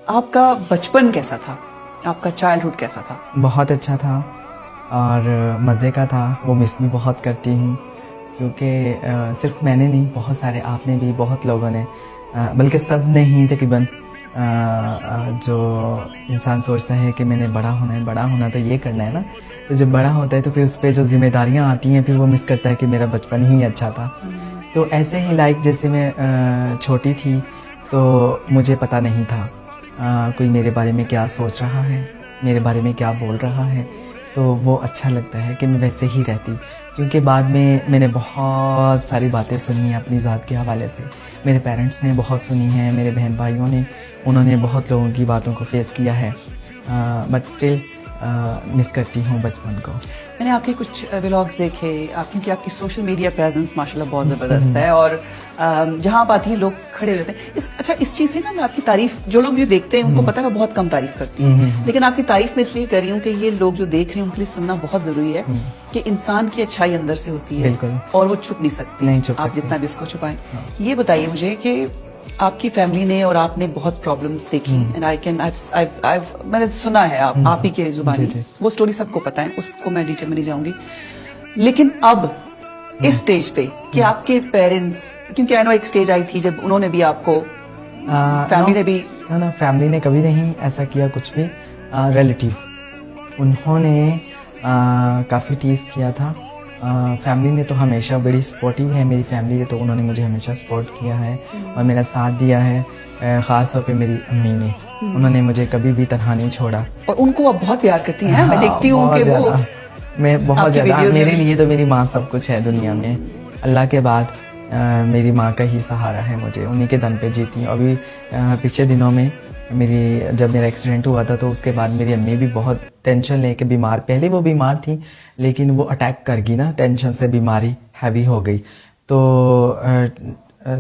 آپ کا بچپن کیسا تھا؟ آپ کا چائلڈہڈ کیسا تھا؟ بہت اچھا تھا اور مزے کا تھا. وہ مس بھی بہت کرتی ہوں کیونکہ صرف میں نے نہیں، بہت سارے آپ نے بھی، بہت لوگوں نے، بلکہ سب نے ہی تقریباً، جو انسان سوچتا ہے کہ میں نے بڑا ہونا ہے، بڑا ہونا تو یہ کرنا ہے نا، تو جب بڑا ہوتا ہے تو پھر اس پہ جو ذمہ داریاں آتی ہیں پھر وہ مس کرتا ہے کہ میرا بچپن ہی اچھا تھا. تو ایسے ہی لائک جیسے میں چھوٹی تھی تو مجھے پتہ نہیں تھا کوئی میرے بارے میں کیا سوچ رہا ہے، میرے بارے میں کیا بول رہا ہے، تو وہ اچھا لگتا ہے کہ میں ویسے ہی رہتی. کیونکہ بعد میں نے بہت ساری باتیں سنی ہیں اپنی ذات کے حوالے سے. میرے پیرنٹس نے بہت سنی ہیں، میرے بہن بھائیوں نے، انہوں نے بہت لوگوں کی باتوں کو فیس کیا ہے، بٹ اسٹل مس کرتی ہوں بچپن کو. میں نے آپ کے کچھ ولاگز دیکھے، کیونکہ آپ کی سوشل میڈیا پریزنس ماشاءاللہ بہت زبردست ہے، اور جہاں آپ آتی ہیں لوگ کھڑے ہو جاتے ہیں. اچھا، اس چیز سے نا میں آپ کی تعریف، جو لوگ یہ دیکھتے ہیں ان کو پتہ ہے میں بہت کم تعریف کرتی ہوں، لیکن آپ کی تعریف میں اس لیے کر رہی ہوں کہ یہ لوگ جو دیکھ رہے ہیں ان کے لیے سننا بہت ضروری ہے کہ انسان کی اچھائی اندر سے ہوتی ہے اور وہ چھپ نہیں سکتی، آپ جتنا بھی اس کو چھپائیں. یہ بتائیے مجھے کہ آپ کی فیملی نے اور آپ نے بہت پرابلمس دیکھی، میں نے سنا ہے آپ ہی کے زبانی، وہ سٹوری سب کو پتہ ہے، اس کو میں ڈیٹیل میں نہیں جاؤں گی. لیکن اب اس سٹیج پہ کہ آپ کے پیرنٹس، کیونکہ ایک سٹیج آئی تھی جب انہوں نے بھی آپ کو، فیملی نے بھی، فیملی نے کبھی نہیں ایسا کیا کچھ بھی. ریلیٹیو انہوں نے کافی ٹیز کیا تھا. فیملی نے تو ہمیشہ بڑی سپورٹیو ہے میری فیملی، تو انہوں نے مجھے ہمیشہ سپورٹ کیا ہے اور میرا ساتھ دیا ہے. خاص طور پہ میری امی نے، انہوں نے مجھے کبھی بھی تنہا نہیں چھوڑا. اور ان کو آپ بہت پیار کرتی ہیں، میں دیکھتی ہوں کہ وہ، میں بہت زیادہ، میرے لیے تو میری ماں سب کچھ ہے دنیا میں. اللہ کے بعد میری ماں کا ہی سہارا ہے، مجھے انہی کے دم پہ جیتی ہوں. ابھی پچھلے دنوں میں جب میرا ایکسیڈنٹ ہوا تھا تو اس کے بعد میری امی بھی بہت ٹینشن لے کے بیمار، پہلے وہ بیمار تھی لیکن وہ اٹیک کر گئی نا، ٹینشن سے بیماری ہیوی ہو گئی. تو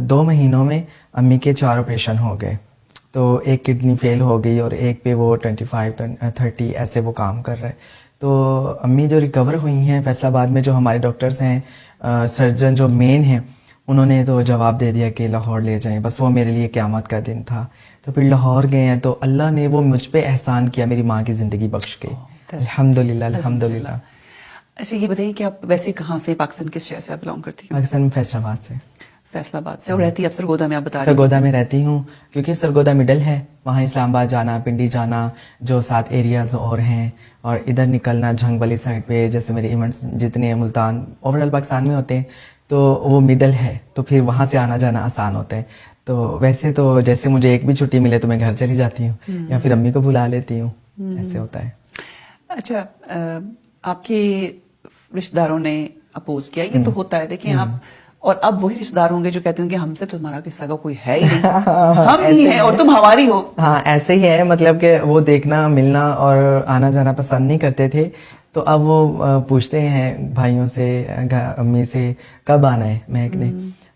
2 مہینوں میں امی کے 4 آپریشن ہو گئے. تو ایک کڈنی فیل ہو گئی اور ایک پہ وہ 25-30 ایسے وہ کام کر رہے. تو امی جو ریکور ہوئی ہیں فیصل آباد میں، جو ہمارے ڈاکٹرز ہیں، سرجن جو مین ہیں، انہوں نے تو جواب دے دیا کہ لاہور لے جائیں. بس وہ میرے لیے قیامت کا دن تھا. تو پھر لاہور گئے ہیں تو اللہ نے وہ مجھ پہ احسان کیا، میری ماں کی زندگی بخش کے. الحمدللہ الحمدللہ. اچھا یہ بتائیے کہ آپ ویسے کہاں سے، پاکستان کس شہر سے آپ بلانگ کرتی ہیں؟ پاکستان میں فیصل آباد سے. فیصل آباد سے. اور رہتی ہے آپ سرگودا میں، آپ بتا رہی ہیں؟ سرگودا میں رہتی ہوں کیونکہ سرگودا مڈل ہے، وہاں اسلام آباد جانا، پنڈی جانا، جو 7 ایریاز اور ہیں، اور ادھر نکلنا جھنگ والی سائڈ پہ، جیسے میرے ایونٹس جتنے ملتان اوور آل پاکستان میں ہوتے ہیں تو وہ مڈل ہے، تو پھر وہاں سے آنا جانا آسان ہوتا ہے. تو ویسے تو جیسے مجھے ایک بھی چھٹی ملے تو میں گھر چلی جاتی ہوں یا پھر امی کو بلا لیتی ہوں، ایسے ہوتا ہے. اچھا، آپ کے رشتہ داروں نے اپوز کیا، یہ تو ہوتا ہے، دیکھیں آپ، اور اب وہی رشتہ دار ہوں گے جو کہتے ہیں کہ ہم سے تو تمہارا کسی کا کوئی ہے ہی نہیں، ہم ہی ہیں اور تم ہماری ہو. ہاں ایسے ہی ہے، مطلب کہ وہ دیکھنا، ملنا اور آنا جانا پسند نہیں کرتے تھے. تو اب وہ پوچھتے ہیں بھائیوں سے، امی سے، کب آنا ہے مہک نے.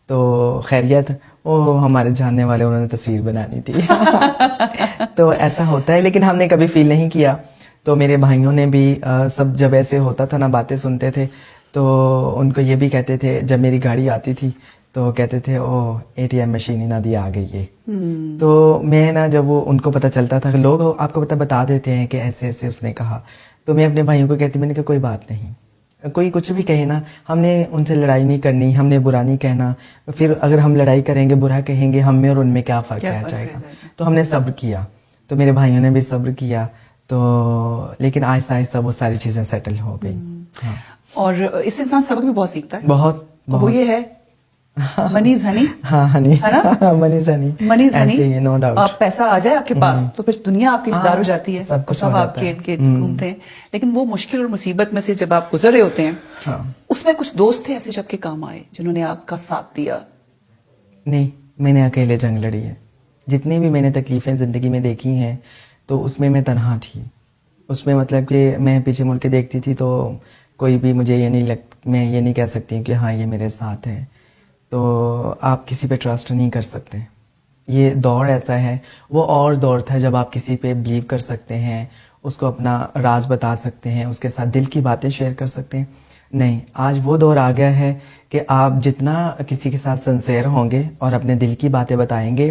تو خیریت، وہ ہمارے جاننے والے، انہوں نے تصویر بنانی تھی. تو ایسا ہوتا ہے، لیکن ہم نے کبھی فیل نہیں کیا. تو میرے بھائیوں نے بھی سب جب ایسے ہوتا تھا نا، باتیں سنتے تھے تو ان کو یہ بھی کہتے تھے، جب میری گاڑی آتی تھی تو کہتے تھے او ATM مشین ہی نہ دی آ گئی ہے. تو میں نا، جب وہ ان کو پتہ چلتا تھا کہ لوگ آپ کو بتا دیتے ہیں کہ ایسے ایسے اس نے کہا، تو میں اپنے بھائیوں کو کہتی، میں نے کہا کوئی بات نہیں، کوئی کچھ بھی کہے نا، ہم نے ان سے لڑائی نہیں کرنی، ہم نے برا نہیں کہنا. پھر اگر ہم لڑائی کریں گے، برا کہیں گے، ہم میں اور ان میں کیا فرق رہ جائے گا. تو ہم نے صبر کیا، تو میرے بھائیوں نے بھی صبر کیا. تو لیکن آہستہ آہستہ وہ ساری چیزیں سیٹل ہو گئی. اور اس سے انسان سبق بھی بہت سیکھتا ہے. بہت. وہ یہ ہے منی از ہنی. ہاں ہنی ہے نا، منی از ہنی، منی از ہنی. No doubt. آپ پیسہ آ جائے آپ کے پاس تو پھر دنیا آپ کی رشتہ دار ہو جاتی ہے، سب آپ کے گھومتے ہیں. لیکن وہ مشکل اور مصیبت میں سے جب آپ گزر رہے ہوتے ہیں، اس میں کچھ دوست تھے ایسے جو آپ کے کام آئے، جنہوں نے آپ کا ساتھ دیا؟ نہیں، میں نے اکیلے جنگ لڑی ہے. جتنی بھی میں نے تکلیفیں زندگی میں دیکھی ہیں تو اس میں تنہا تھی. اس میں مطلب کہ میں پیچھے مڑ کے دیکھتی تھی تو کوئی بھی مجھے میں یہ نہیں کہہ سکتی کہ ہاں یہ میرے ساتھ ہے. تو آپ کسی پہ ٹرسٹ نہیں کر سکتے. یہ دور ایسا ہے، وہ اور دور تھا جب آپ کسی پہ بلیو کر سکتے ہیں، اس کو اپنا راز بتا سکتے ہیں، اس کے ساتھ دل کی باتیں شیئر کر سکتے ہیں. نہیں، آج وہ دور آ گیا ہے کہ آپ جتنا کسی کے ساتھ سنسیئر ہوں گے اور اپنے دل کی باتیں بتائیں گے،